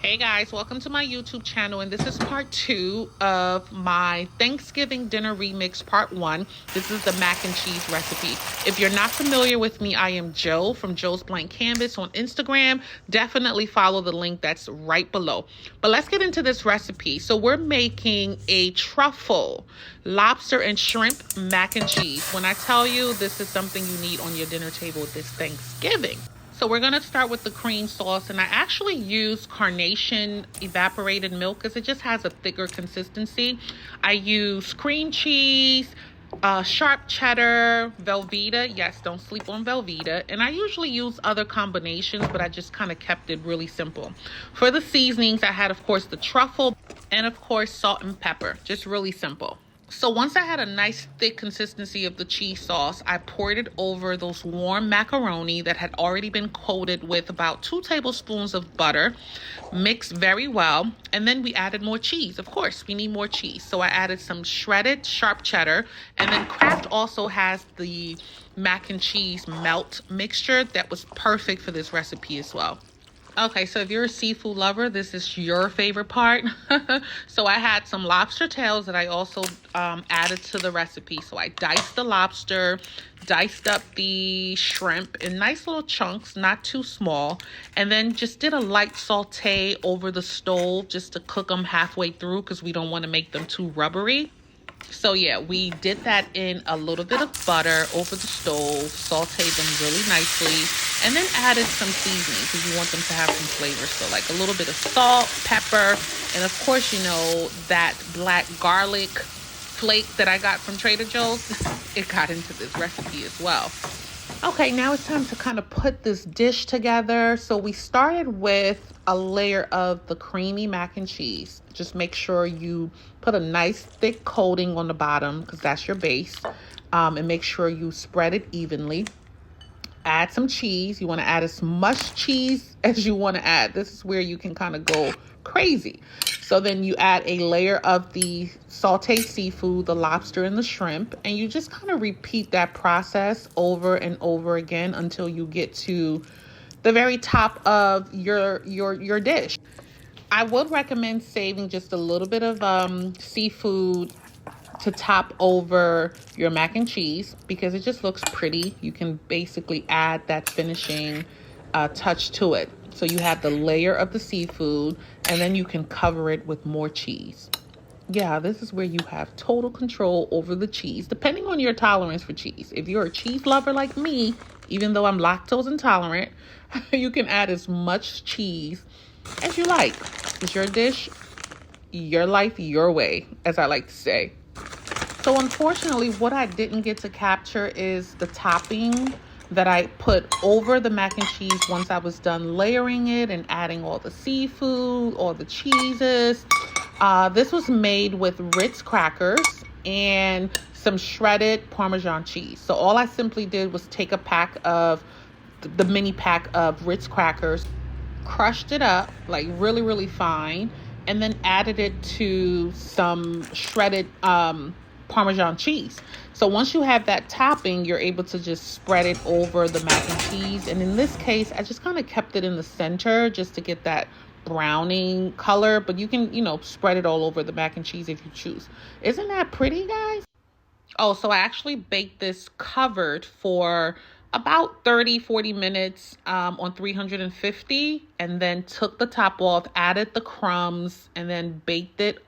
Hey guys, welcome to my YouTube channel, and this is part 2 of my Thanksgiving dinner remix part 1. This is the mac and cheese recipe. If you're not familiar with me, I am Joe from Joe's Blank Canvas on Instagram. Definitely follow the link that's right below. But let's get into this recipe. So we're making a truffle lobster and shrimp mac and cheese. When I tell you this is something you need on your dinner table this Thanksgiving. So we're going to start with the cream sauce, and I actually use Carnation evaporated milk because it just has a thicker consistency. I use cream cheese, sharp cheddar, Velveeta. Yes, don't sleep on Velveeta. And I usually use other combinations, but I just kind of kept it really simple. For the seasonings, I had, of course, the truffle and, of course, salt and pepper. Just really simple. So once I had a nice thick consistency of the cheese sauce, I poured it over those warm macaroni that had already been coated with about 2 tablespoons of butter, mixed very well. And then we added more cheese. Of course, we need more cheese. So I added some shredded sharp cheddar. And then Kraft also has the mac and cheese melt mixture that was perfect for this recipe as well. Okay, so if you're a seafood lover, this is your favorite part. So I had some lobster tails that I also added to the recipe. So I diced the lobster, diced up the shrimp in nice little chunks, not too small, and then just did a light saute over the stove just to cook them halfway through because we don't want to make them too rubbery. So yeah, we did that in a little bit of butter over the stove, sauteed them really nicely, and then added some seasoning because you want them to have some flavor. So like a little bit of salt, pepper, and of course, you know, that black garlic flake that I got from Trader Joe's. It got into this recipe as well. Okay, now it's time to kind of put this dish together. So we started with a layer of the creamy mac and cheese. Just make sure you put a nice thick coating on the bottom because that's your base. And make sure you spread it evenly. Add some cheese. You want to add as much cheese as you want to add. This is where you can kind of go crazy. So then you add a layer of the sauteed seafood, the lobster and the shrimp, and you just kind of repeat that process over and over again until you get to the very top of your dish. I would recommend saving just a little bit of seafood to top over your mac and cheese because it just looks pretty. You can basically add that finishing touch to it. So you have the layer of the seafood and then you can cover it with more cheese. Yeah, this is where you have total control over the cheese, depending on your tolerance for cheese. If you're a cheese lover like me, even though I'm lactose intolerant, you can add as much cheese as you like. It's your dish, your life, your way, as I like to say. So unfortunately, what I didn't get to capture is the topping that I put over the mac and cheese once I was done layering it and adding all the seafood, all the cheeses. This was made with Ritz crackers and some shredded Parmesan cheese. So all I simply did was take a pack of the mini pack of Ritz crackers, crushed it up like really, really fine, and then added it to some shredded Parmesan cheese. So once you have that topping, you're able to just spread it over the mac and cheese. And in this case, I just kind of kept it in the center just to get that browning color, but you can, you know, spread it all over the mac and cheese if you choose. Isn't that pretty, guys? Oh, so I actually baked this covered for about 30-40 minutes on 350, and then took the top off, added the crumbs, and then baked it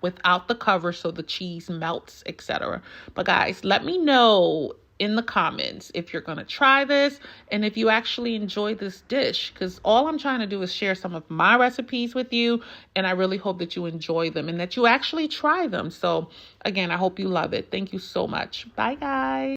without the cover so the cheese melts, etc. But guys, let me know in the comments if you're gonna try this and if you actually enjoy this dish, because all I'm trying to do is share some of my recipes with you, and I really hope that you enjoy them and that you actually try them. So again, I hope you love it. Thank you so much. Bye guys.